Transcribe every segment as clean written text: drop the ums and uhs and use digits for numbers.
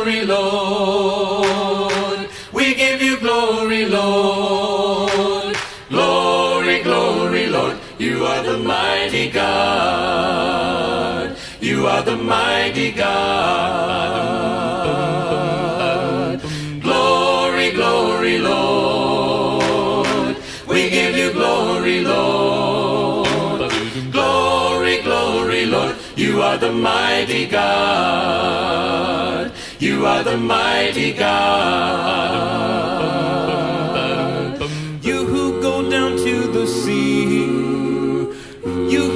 glory, Lord. We give you glory, Lord. Glory, glory, Lord. You are the mighty God. You are the mighty God. Glory, glory, Lord. We give you glory, Lord. Glory, glory, Lord. You are the mighty God. You are the mighty God. You who go down to the sea, you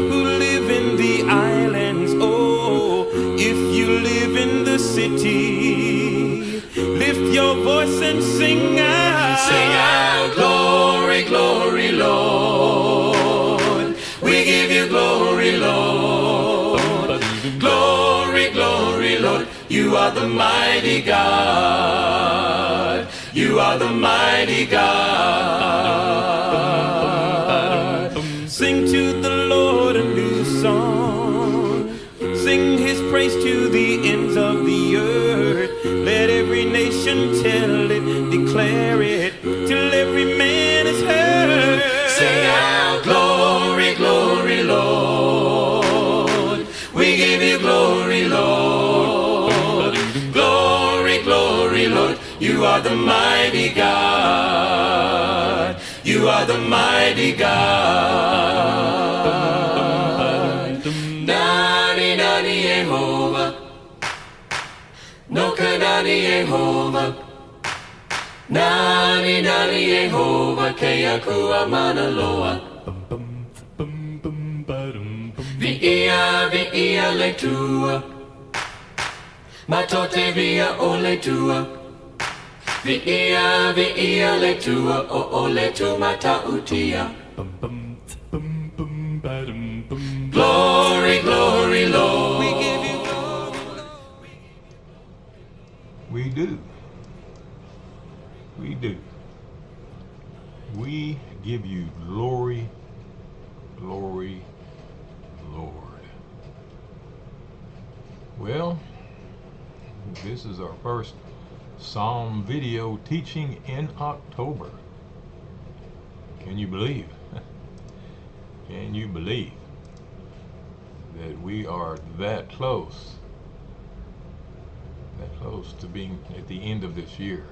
who live in the islands, oh, if you live in the city, lift your voice and sing out. Sing out, glory, glory, Lord. We give you glory, Lord. Glory, glory, Lord. You are the mighty God. You are the mighty God. Sing to the Lord a new song. Sing his praise to the ends of the earth. Let every nation tell it, declare it, till every man is heard. Sing out, glory, glory, Lord. We give you glory, Lord. Glory, glory, Lord. You are the mighty God. You are the mighty God. Nani, nani, Jehovah. No kanani, Jehovah. Nani, nani, Jehovah. Keakua mana loa. Via le tua. Matote via ole tua. Via le tua. O le tu mata utia. Glory, glory, Lord. We give you glory. We do. We do. We give you glory, glory, Lord. Well, this is our first Psalm video teaching in October. Can you believe? Can you believe that we are that close to being at the end of this year?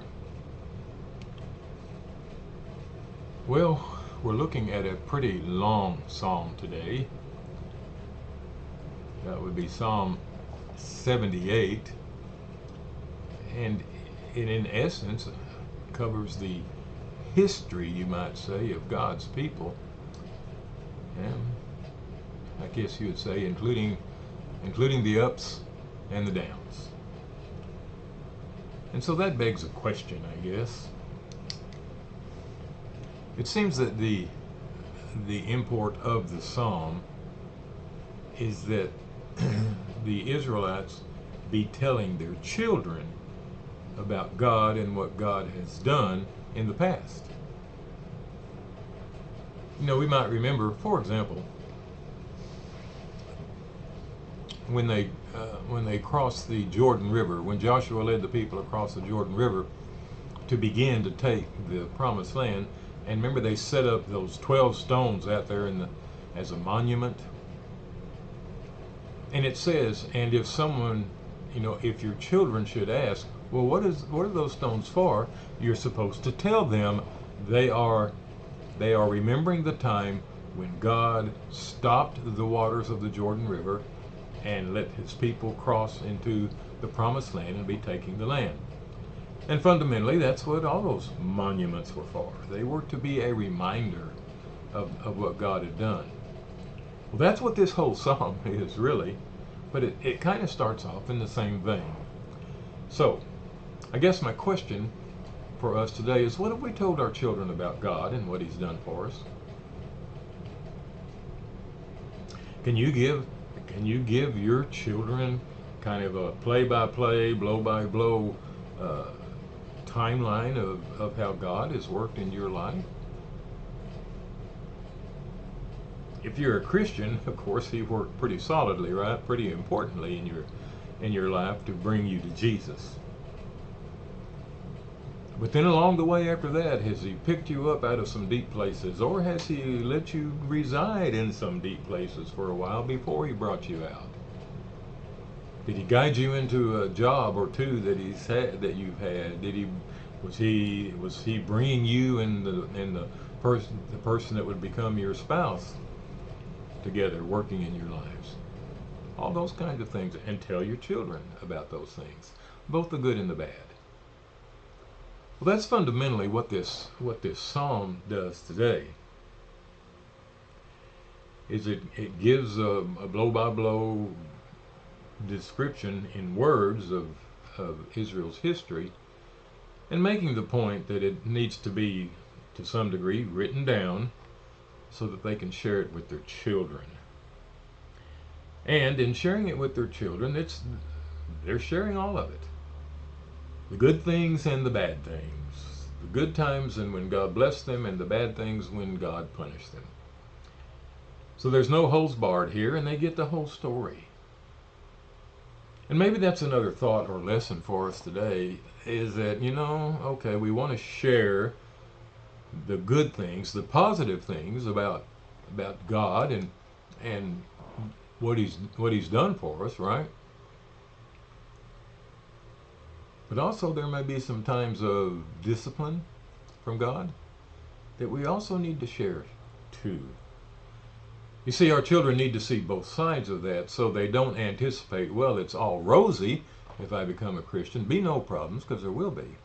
Well, we're looking at a pretty long psalm today. That would be Psalm 78, and it in essence covers the history, you might say, of God's people, and I guess you would say including the ups and the downs. And so that begs a question, I guess. It seems that the import of the psalm is that the Israelites be telling their children about God and what God has done in the past. You know, we might remember, for example, when they crossed the Jordan River, when Joshua led the people across the Jordan River to begin to take the promised land. And remember, they set up those 12 stones out there as a monument. And it says, and if someone, you know, if your children should ask, well, what are those stones for? You're supposed to tell them they are remembering the time when God stopped the waters of the Jordan River and let his people cross into the promised land and be taking the land. And fundamentally, that's what all those monuments were for. They were to be a reminder of what God had done. Well, that's what this whole psalm is, really. But it kind of starts off in the same vein. So, I guess my question for us today is, what have we told our children about God and what he's done for us? Can you give your children kind of a play-by-play, blow-by-blow timeline of how God has worked in your life? If you're a Christian, of course, he worked pretty solidly, right? Pretty importantly in your life to bring you to Jesus. But then along the way after that, has he picked you up out of some deep places, or has he let you reside in some deep places for a while before he brought you out? Did he guide you into a job or two that you've had? Was he bringing you and the person that would become your spouse together, working in your lives? All those kinds of things, and tell your children about those things, both the good and the bad. Well, that's fundamentally what this psalm does today. Is it gives a blow by blow description in words of Israel's history, and making the point that it needs to be, to some degree, written down so that they can share it with their children. And in sharing it with their children, they're sharing all of it. The good things and the bad things. The good times and when God blessed them, and the bad things when God punished them. So there's no holds barred here, and they get the whole story. And maybe that's another thought or lesson for us today, is that, okay, we want to share the good things, the positive things about God and what he's done for us, right? But also there may be some times of discipline from God that we also need to share too. You see, our children need to see both sides of that, so they don't anticipate, well, it's all rosy if I become a Christian. Be no problems, because there will be.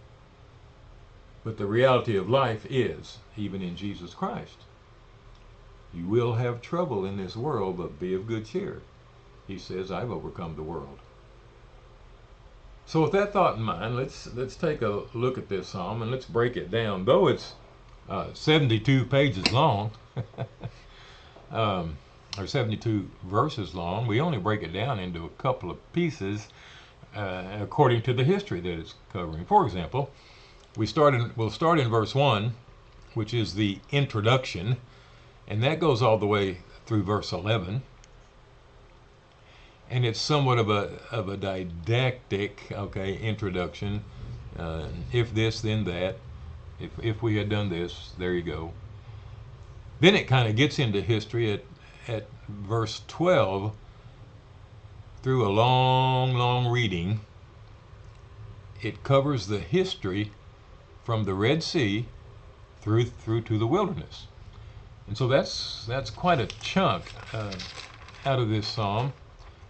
But the reality of life is, even in Jesus Christ, you will have trouble in this world, but be of good cheer. He says, I've overcome the world. So with that thought in mind, let's take a look at this psalm and let's break it down. Though it's 72 pages long, or 72 verses long, we only break it down into a couple of pieces according to the history that it's covering. For example, we'll start in verse 1, which is the introduction, and that goes all the way through verse 11. And it's somewhat of a didactic, introduction. If this, then that. If we had done this, there you go. Then it kind of gets into history at verse 12 through a long reading. It covers the history from the Red Sea through to the wilderness. And so that's quite a chunk out of this psalm.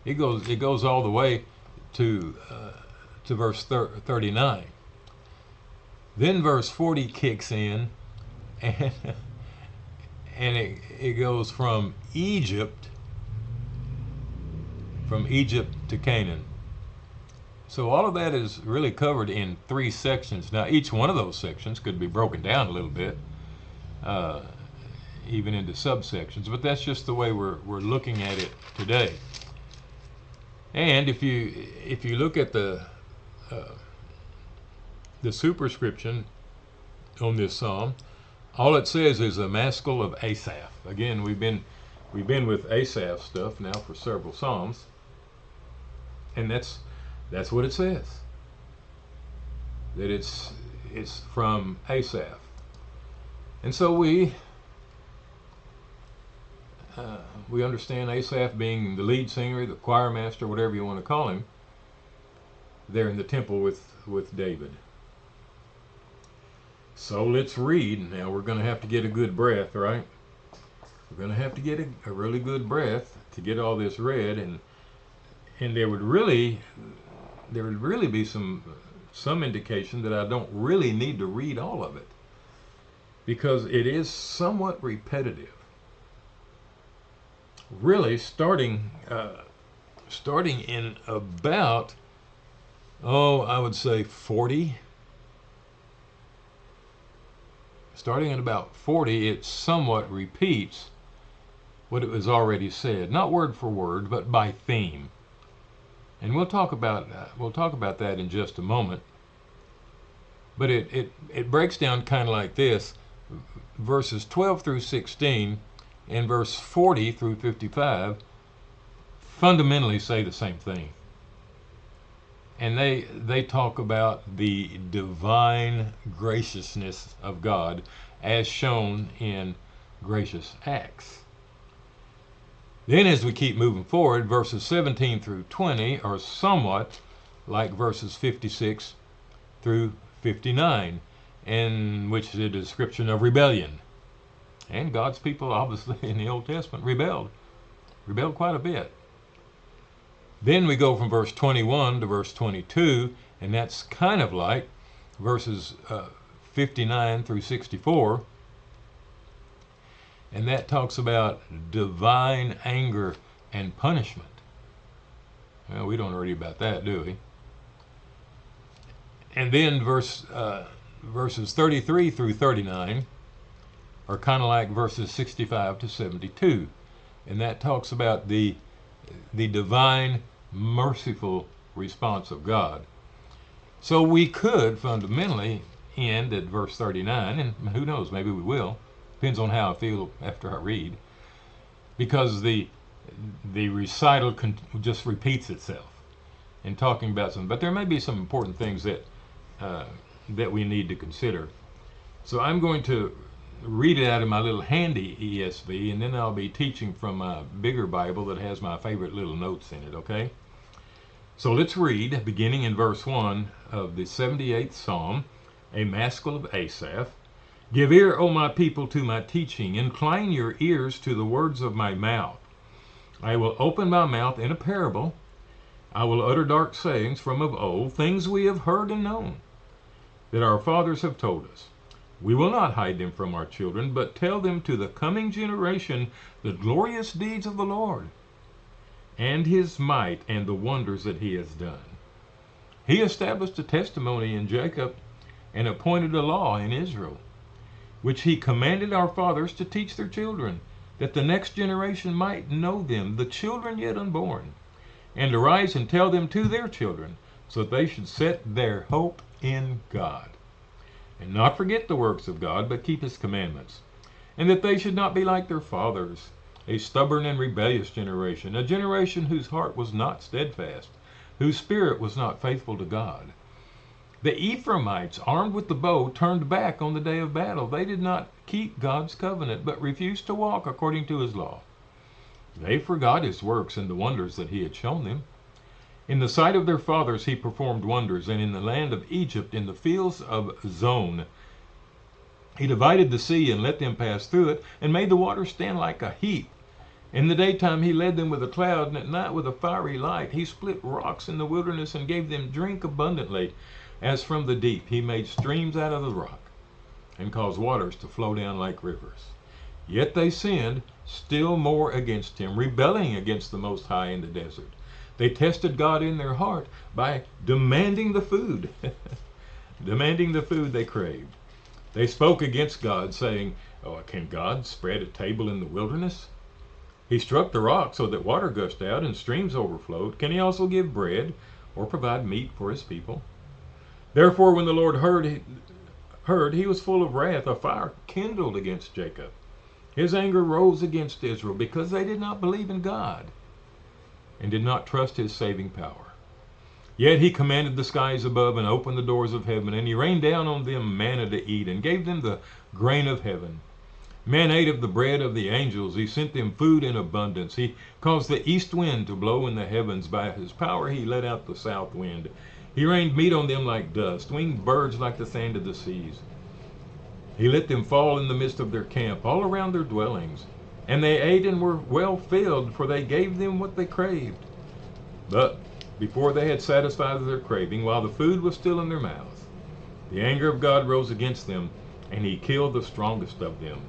It goes all the way to verse 39. Then verse 40 kicks in, and it goes from Egypt to Canaan. So all of that is really covered in 3 sections. Now each one of those sections could be broken down a little bit, even into subsections, but that's just the way we're looking at it today. And if you look at the superscription on this psalm, all it says is a maskil of Asaph. Again, we've been with Asaph stuff now for several psalms, and that's what it says. That it's from Asaph, and so we understand Asaph being the lead singer, the choir master, whatever you want to call him, there in the temple with David. So let's read. Now we're going to have to get a good breath, right? We're going to have to get a really good breath to get all this read, and there would really be some indication that I don't really need to read all of it, because it is somewhat repetitive. Really starting in about, I would say 40. Starting at about 40, it somewhat repeats what it was already said, not word for word, but by theme. And we'll talk about that in just a moment. But it breaks down kind of like this: verses 12 through 16. And verse 40 through 55 fundamentally say the same thing. and they talk about the divine graciousness of God as shown in gracious acts. Then as we keep moving forward, verses 17 through 20 are somewhat like verses 56 through 59, in which is a description of rebellion. And God's people, obviously, in the Old Testament, rebelled quite a bit. Then we go from verse 21 to verse 22, and that's kind of like verses 59 through 64. And that talks about divine anger and punishment. Well, we don't read about that, do we? And then verses 33 through 39 are kind of like verses 65 to 72. And that talks about the divine, merciful response of God. So we could fundamentally end at verse 39, and who knows, maybe we will. Depends on how I feel after I read. Because the recital just repeats itself in talking about something. But there may be some important things that we need to consider. So I'm going to read it out of my little handy ESV, and then I'll be teaching from my bigger Bible that has my favorite little notes in it, okay? So let's read, beginning in verse 1 of the 78th Psalm, a maskil of Asaph. Give ear, O my people, to my teaching. Incline your ears to the words of my mouth. I will open my mouth in a parable. I will utter dark sayings from of old, things we have heard and known, that our fathers have told us. We will not hide them from our children, but tell them to the coming generation the glorious deeds of the Lord, and his might and the wonders that he has done. He established a testimony in Jacob and appointed a law in Israel, which he commanded our fathers to teach their children, that the next generation might know them, the children yet unborn, and arise and tell them to their children, so that they should set their hope in God, and not forget the works of God, but keep his commandments, and that they should not be like their fathers, a stubborn and rebellious generation, a generation whose heart was not steadfast, whose spirit was not faithful to God. The Ephraimites, armed with the bow, turned back on the day of battle. They did not keep God's covenant, but refused to walk according to his law. They forgot his works and the wonders that he had shown them. In the sight of their fathers he performed wonders, and in the land of Egypt, in the fields of Zon, he divided the sea and let them pass through it, and made the waters stand like a heap. In the daytime he led them with a cloud, and at night with a fiery light. He split rocks in the wilderness and gave them drink abundantly. As from the deep he made streams out of the rock, and caused waters to flow down like rivers. Yet they sinned still more against him, rebelling against the Most High in the desert. They tested God in their heart by demanding the food, demanding the food they craved. They spoke against God, saying, "Oh, can God spread a table in the wilderness? He struck the rock so that water gushed out and streams overflowed. Can he also give bread or provide meat for his people?" Therefore, when the Lord heard, he was full of wrath. A fire kindled against Jacob. His anger rose against Israel, because they did not believe in God and did not trust his saving power. Yet he commanded the skies above and opened the doors of heaven, and he rained down on them manna to eat, and gave them the grain of heaven. Men ate of the bread of the angels. He sent them food in abundance. He caused the east wind to blow in the heavens. By his power he let out the south wind. He rained meat on them like dust, winged birds like the sand of the seas. He let them fall in the midst of their camp, all around their dwellings. And they ate and were well filled, for they gave them what they craved. But before they had satisfied their craving, while the food was still in their mouths, the anger of God rose against them, and he killed the strongest of them,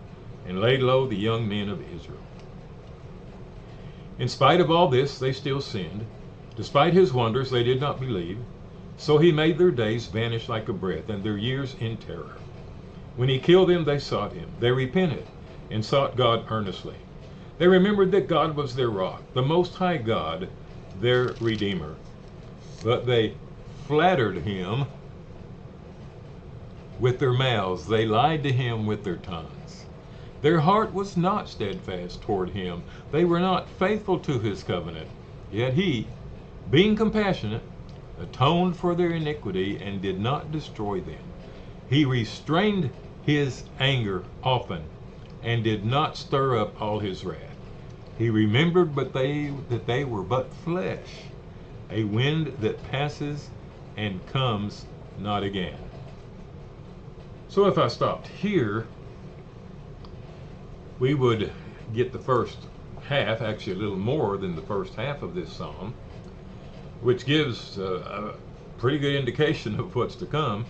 and laid low the young men of Israel. In spite of all this, they still sinned. Despite his wonders, they did not believe. So he made their days vanish like a breath, and their years in terror. When he killed them, they sought him. They repented and sought God earnestly. They remembered that God was their rock, the Most High God, their Redeemer. But they flattered him with their mouths. They lied to him with their tongues. Their heart was not steadfast toward him. They were not faithful to his covenant. Yet he, being compassionate, atoned for their iniquity, and did not destroy them. He restrained his anger often, and did not stir up all his wrath. He remembered that they were but flesh, a wind that passes and comes not again. So if I stopped here, we would get the first half, actually a little more than the first half of this psalm, which gives a pretty good indication of what's to come.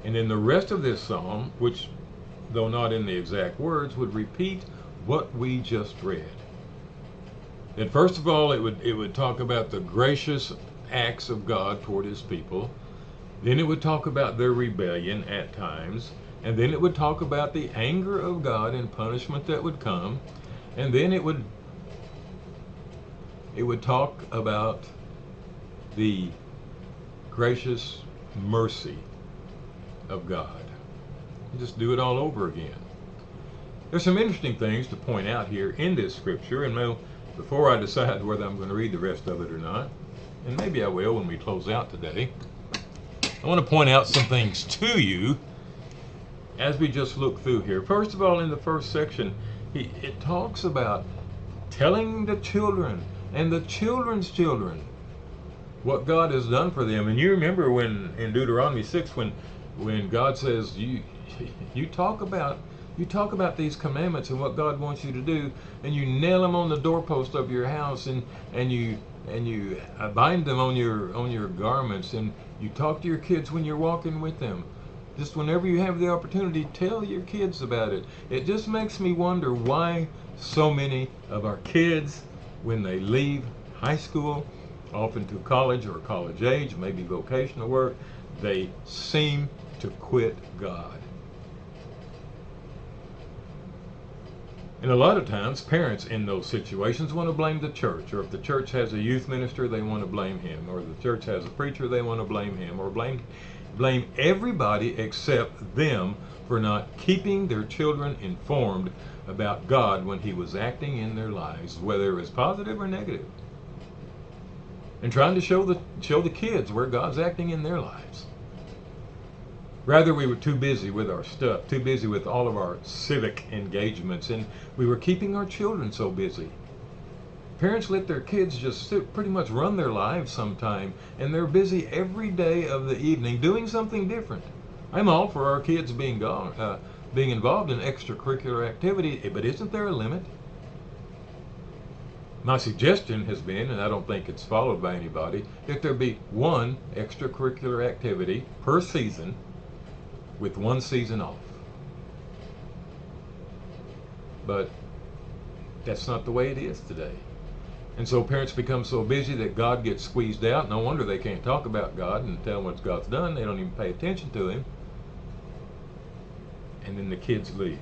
And then the rest of this psalm, which, though not in the exact words, would repeat what we just read. And first of all, it would talk about the gracious acts of God toward his people. Then it would talk about their rebellion at times. And then it would talk about the anger of God and punishment that would come. And then it would talk about the gracious mercy of God. Just do it all over again. There's some interesting things to point out here in this scripture, and before I decide whether I'm going to read the rest of it or not, and maybe I will when we close out today, I want to point out some things to you as we just look through here. First of all, in the first section, it talks about telling the children and the children's children what God has done for them. And you remember when in Deuteronomy 6, when God says you talk about these commandments and what God wants you to do, and you nail them on the doorpost of your house, and you bind them on your garments, and you talk to your kids when you're walking with them. Just whenever you have the opportunity, tell your kids about it. It just makes me wonder why so many of our kids, when they leave high school, often to college or college age, maybe vocational work, they seem to quit God. And a lot of times, parents in those situations want to blame the church, or if the church has a youth minister, they want to blame him, or the church has a preacher, they want to blame him, or blame everybody except them for not keeping their children informed about God when he was acting in their lives, whether it was positive or negative, and trying to show the kids where God's acting in their lives. Rather, we were too busy with our stuff, too busy with all of our civic engagements, and we were keeping our children so busy. Parents let their kids just pretty much run their lives sometime, and they're busy every day of the evening doing something different. I'm all for our kids being involved in extracurricular activity, but isn't there a limit? My suggestion has been, and I don't think it's followed by anybody, that there be one extracurricular activity per season, with one season off. But that's not the way it is today. And so parents become so busy that God gets squeezed out. No wonder they can't talk about God and tell them what God's done. They don't even pay attention to him. And then the kids leave.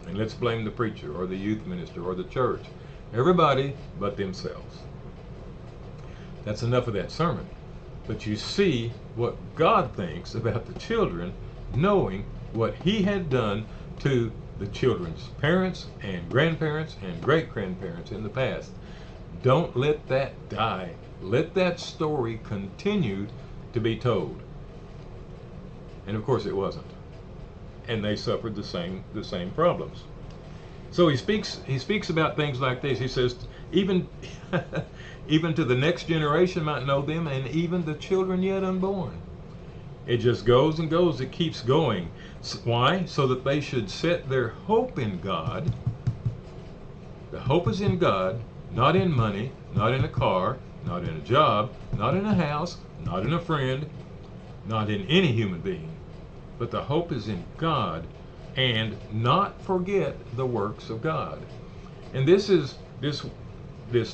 And let's blame the preacher or the youth minister or the church. Everybody but themselves. That's enough of that sermon. But you see what God thinks about the children, knowing what he had done to the children's parents and grandparents and great-grandparents in the past. Don't let that die. Let that story continue to be told. And of course it wasn't. And they suffered the same problems. So he speaks about things like this. He says, even to the next generation might know them, and even the children yet unborn. It just goes and goes. It keeps going. Why? So that they should set their hope in God. The hope is in God, not in money, not in a car, not in a job, not in a house, not in a friend, not in any human being. But the hope is in God, and not forget the works of God. And this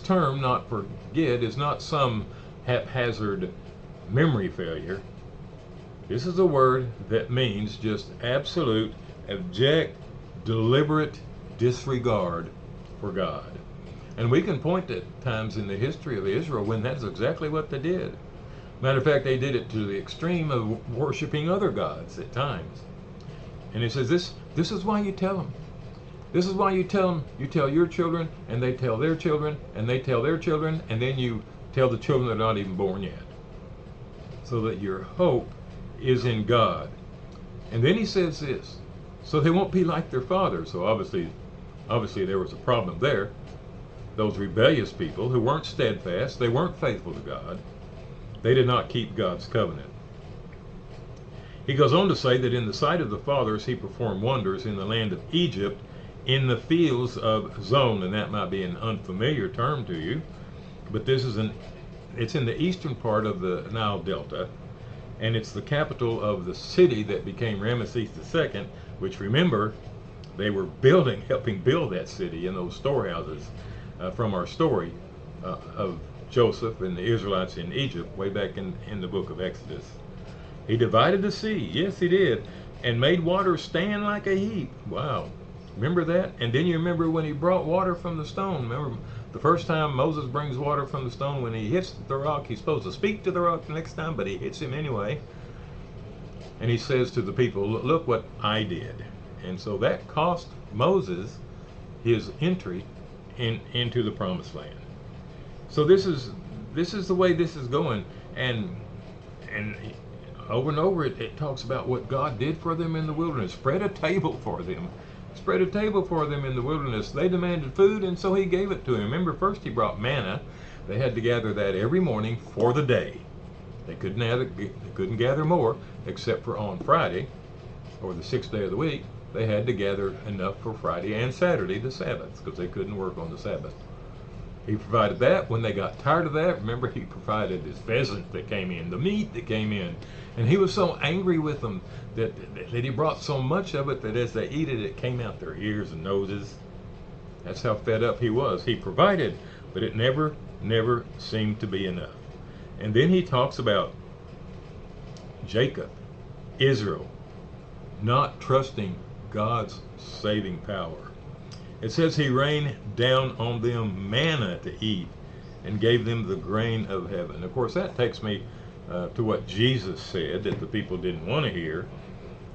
term, not forget, is not some haphazard memory failure. This is a word that means just absolute, abject, deliberate disregard for God. And we can point to times in the history of Israel when that's exactly what they did. Matter of fact, they did it to the extreme of worshiping other gods at times. And he says, this is why you tell them. This is why you tell them. You tell your children, and they tell their children, and they tell their children, and then you tell the children that are not even born yet. so that your hope is in God. And then he says this, so they won't be like their fathers. So obviously there was a problem there. Those rebellious people who weren't steadfast, they weren't faithful to God. They did not keep God's covenant. He goes on to say that in the sight of the fathers he performed wonders in the land of Egypt, in the fields of Zon, and that might be an unfamiliar term to you, but it's in the eastern part of the Nile Delta, and it's the capital of the city that became Ramesses II, which, remember, they were helping build that city in those storehouses from our story of Joseph and the Israelites in Egypt way back in the book of Exodus. He divided the sea, yes he did, and made water stand like a heap. Wow, remember that? And then you remember when he brought water from the stone. Remember the first time Moses brings water from the stone, when he hits the rock, he's supposed to speak to the rock the next time, but he hits him anyway. And he says to the people, look what I did. And so that cost Moses his entry into the promised land. So this is the way this is going, and over and over it talks about what God did for them in the wilderness. Spread a table for them in the wilderness. They demanded food, and so he gave it to them. Remember, first he brought manna. They had to gather that every morning for the day. They couldn't gather more, except for on Friday, or the 6th day of the week. They had to gather enough for Friday and Saturday, the Sabbaths, because they couldn't work on the Sabbath. He provided that. When they got tired of that, remember, he provided this pheasant that came in, the meat that came in. And he was so angry with them that he brought so much of it that as they ate it, it came out their ears and noses. That's how fed up he was. He provided, but it never seemed to be enough. And then he talks about Jacob, Israel, not trusting God's saving power. It says he rained down on them manna to eat and gave them the grain of heaven. Of course, that takes me to what Jesus said that the people didn't want to hear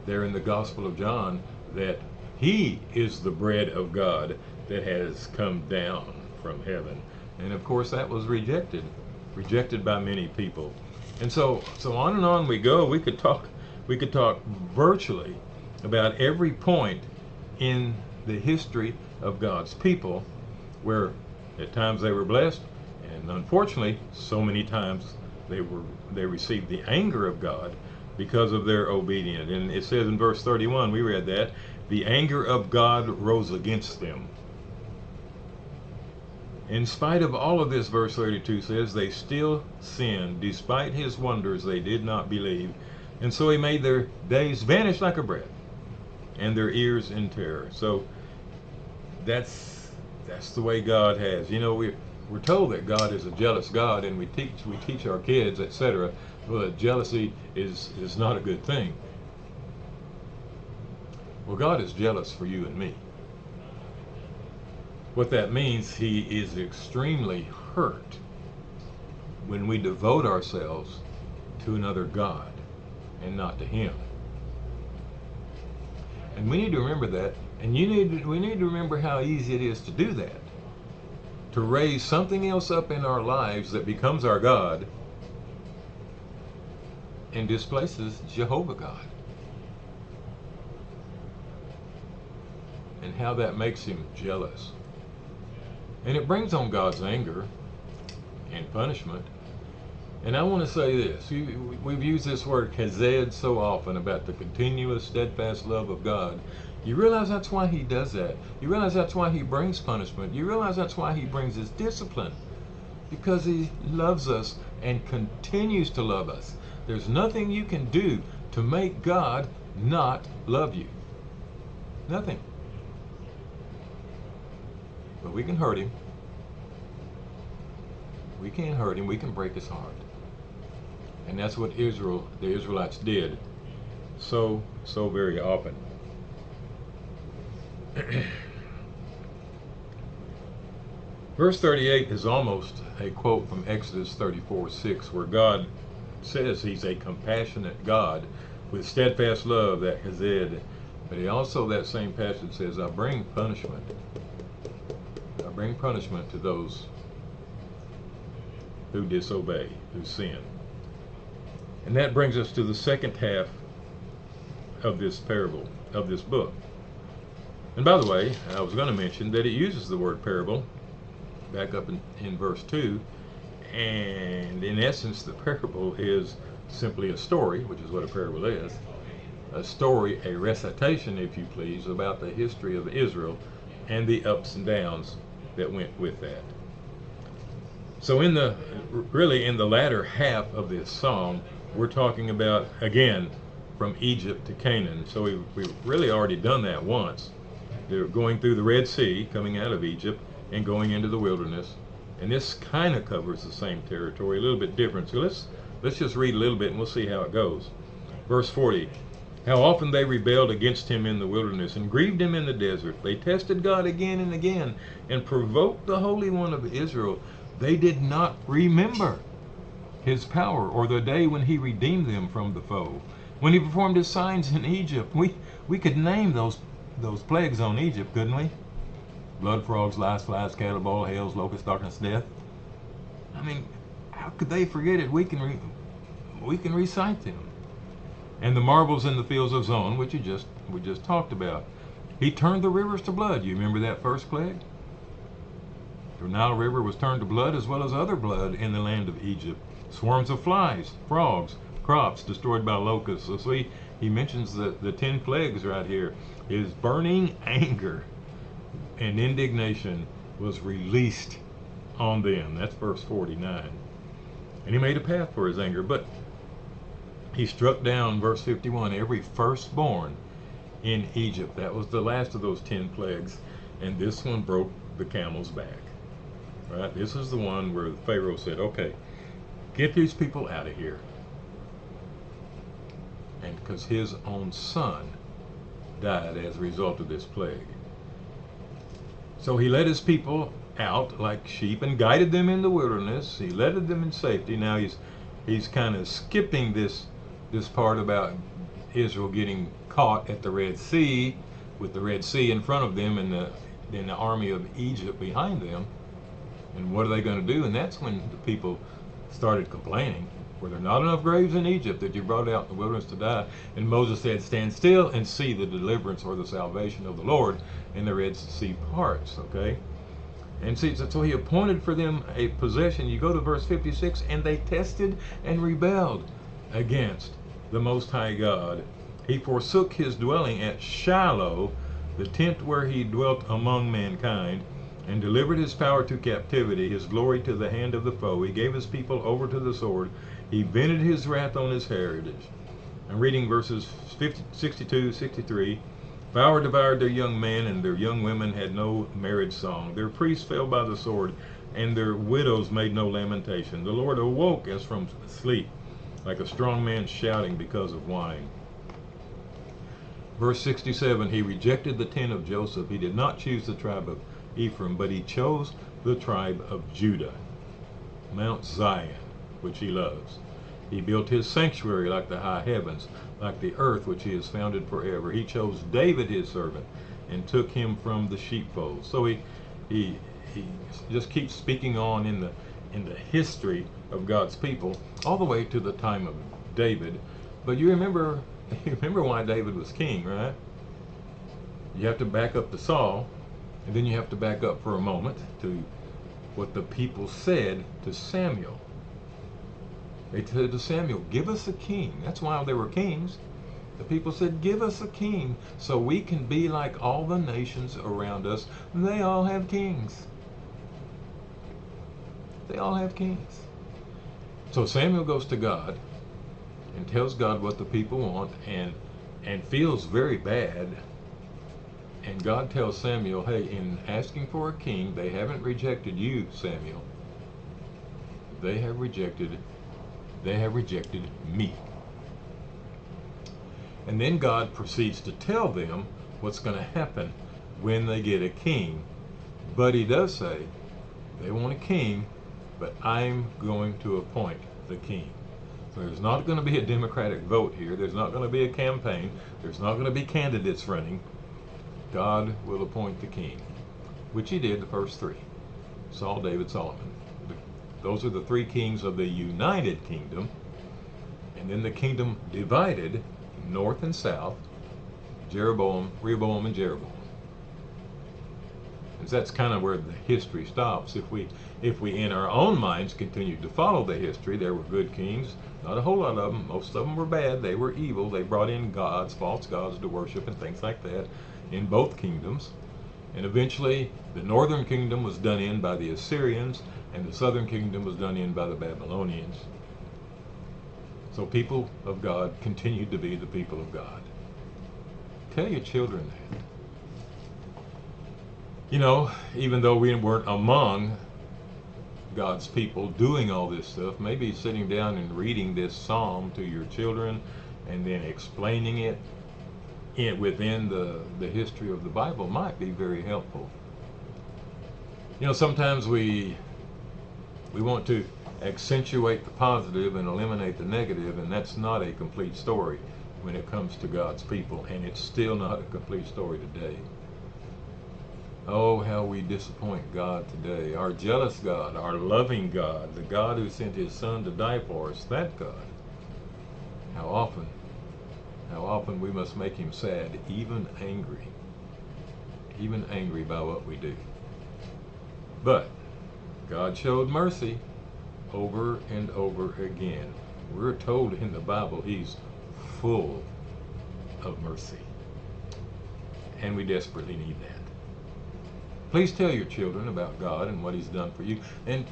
there in the Gospel of John, that he is the bread of God that has come down from heaven. And of course, that was rejected by many people. And so on and on we go. We could talk virtually about every point in the history of God's people where at times they were blessed, and unfortunately so many times they received the anger of God because of their obedience. And it says in verse 31, we read that, the anger of God rose against them. In spite of all of this, verse 32 says, they still sinned. Despite his wonders, they did not believe. And so he made their days vanish like a breath, and their years in terror. So that's the way God has. You know, we're told that God is a jealous God, and we teach our kids, etc., well, that jealousy is not a good thing. Well, God is jealous for you and me. What that means, he is extremely hurt when we devote ourselves to another God and not to him. And we need to remember that, and we need to remember how easy it is to do that, to raise something else up in our lives that becomes our God and displaces Jehovah God, and how that makes him jealous. And it brings on God's anger and punishment. And I want to say this. We've used this word chesed so often about the continuous, steadfast love of God. You realize that's why he does that. You realize that's why he brings punishment. You realize that's why he brings his discipline. Because he loves us and continues to love us. There's nothing you can do to make God not love you. Nothing. But we can hurt him. We can't hurt him. We can break his heart. And that's what the Israelites did so very often. Verse 38 is almost a quote from Exodus 34:6, where God says he's a compassionate God with steadfast love, that chesed. But he also, that same passage says, I bring punishment to those who disobey, who sin. And that brings us to the second half of this parable, of this book. And by the way, I was going to mention that it uses the word parable back up in verse 2. And in essence, the parable is simply a story, which is what a parable is. A story, a recitation, if you please, about the history of Israel and the ups and downs that went with that. So in the latter half of this psalm, we're talking about, again, from Egypt to Canaan. So we've really already done that once. They're going through the Red Sea, coming out of Egypt, and going into the wilderness. And this kind of covers the same territory, a little bit different. So let's just read a little bit and we'll see how it goes. Verse 40. How often they rebelled against him in the wilderness and grieved him in the desert. They tested God again and again and provoked the Holy One of Israel. They did not remember his power or the day when he redeemed them from the foe. When he performed his signs in Egypt. We could name those plagues on Egypt, couldn't we? Blood, frogs, lice, flies, cattle, boil, hails, locusts, darkness, death. I mean, how could they forget it? We can recite them. And the marvels in the fields of Zon, which we just talked about. He turned the rivers to blood. You remember that first plague? The Nile River was turned to blood, as well as other blood in the land of Egypt. Swarms of flies, frogs, crops destroyed by locusts. So see, he mentions the 10 plagues right here. His burning anger and indignation was released on them. That's verse 49. And he made a path for his anger, but he struck down, verse 51, every firstborn in Egypt. That was the last of those 10 plagues. And this one broke the camel's back. Right? This is the one where Pharaoh said, okay, get these people out of here. And because his own son died as a result of this plague. So he led his people out like sheep and guided them in the wilderness. He led them in safety. Now he's kind of skipping this part about Israel getting caught at the Red Sea, with the Red Sea in front of them and the army of Egypt behind them. And what are they going to do? And that's when the people started complaining. Were there not enough graves in Egypt that you brought out in the wilderness to die? And Moses said, stand still and see the deliverance or the salvation of the Lord in the Red Sea parts, okay? And see, so he appointed for them a possession. You go to verse 56, and they tested and rebelled against the Most High God. He forsook his dwelling at Shiloh, the tent where he dwelt among mankind, and delivered his power to captivity, his glory to the hand of the foe. He gave his people over to the sword. He vented his wrath on his heritage. I'm reading verses 62, 63. Power devoured their young men, and their young women had no marriage song. Their priests fell by the sword, and their widows made no lamentation. The Lord awoke as from sleep, like a strong man shouting because of wine. Verse 67, he rejected the tent of Joseph. He did not choose the tribe of Ephraim, but he chose the tribe of Judah, Mount Zion, which he loves. He built his sanctuary like the high heavens, like the earth which he has founded forever. He chose David his servant and took him from the sheepfold. So he just keeps speaking on in the history of God's people, all the way to the time of David. But you remember why David was king, right? You have to back up to Saul, and then you have to back up for a moment to what the people said to Samuel. They said to Samuel, give us a king. That's why they were kings. The people said, give us a king so we can be like all the nations around us. They all have kings. They all have kings. So Samuel goes to God and tells God what the people want, and feels very bad. And God tells Samuel, hey, in asking for a king, they haven't rejected you, Samuel. They have rejected me. And then God proceeds to tell them what's going to happen when they get a king. But he does say, they want a king, but I'm going to appoint the king. So there's not going to be a democratic vote here. There's not going to be a campaign. There's not going to be candidates running. God will appoint the king, which he did the first three. Saul, David, Solomon. Those are the three kings of the United Kingdom. And then the kingdom divided north and south, Rehoboam and Jeroboam. And that's kind of where the history stops. If we in our own minds continued to follow the history, there were good kings, not a whole lot of them. Most of them were bad. They were evil. They brought in gods, false gods to worship and things like that in both kingdoms. And eventually the northern kingdom was done in by the Assyrians, and the southern kingdom was done in by the Babylonians. So people of God continued to be the people of God. Tell your children that. You know, even though we weren't among God's people doing all this stuff, maybe sitting down and reading this psalm to your children and then explaining it within the history of the Bible might be very helpful. You know, sometimes we want to accentuate the positive and eliminate the negative, and that's not a complete story when it comes to God's people, and it's still not a complete story today. Oh, how we disappoint God today. Our jealous God, our loving God, the God who sent his son to die for us, that God. How often we must make him sad, even angry by what we do. But God showed mercy over and over again. We're told in the Bible he's full of mercy. And we desperately need that. Please tell your children about God and what he's done for you, and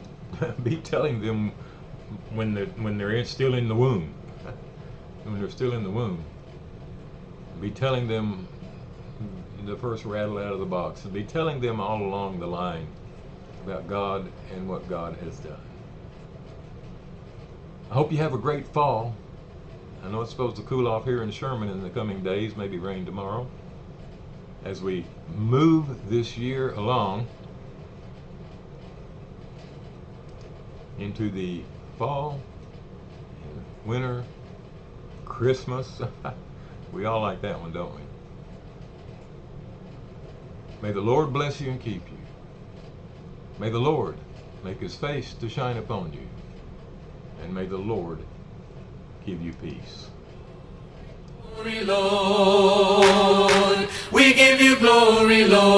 be telling them when they're still in the womb. When they're still in the womb, be telling them the first rattle out of the box, and be telling them all along the line about God and what God has done. I hope you have a great fall. I know it's supposed to cool off here in Sherman in the coming days, maybe rain tomorrow. As we move this year along into the fall, winter, Christmas. We all like that one, don't we? May the Lord bless you and keep you. May the Lord make his face to shine upon you. And may the Lord give you peace. Glory, Lord, we give you glory, Lord.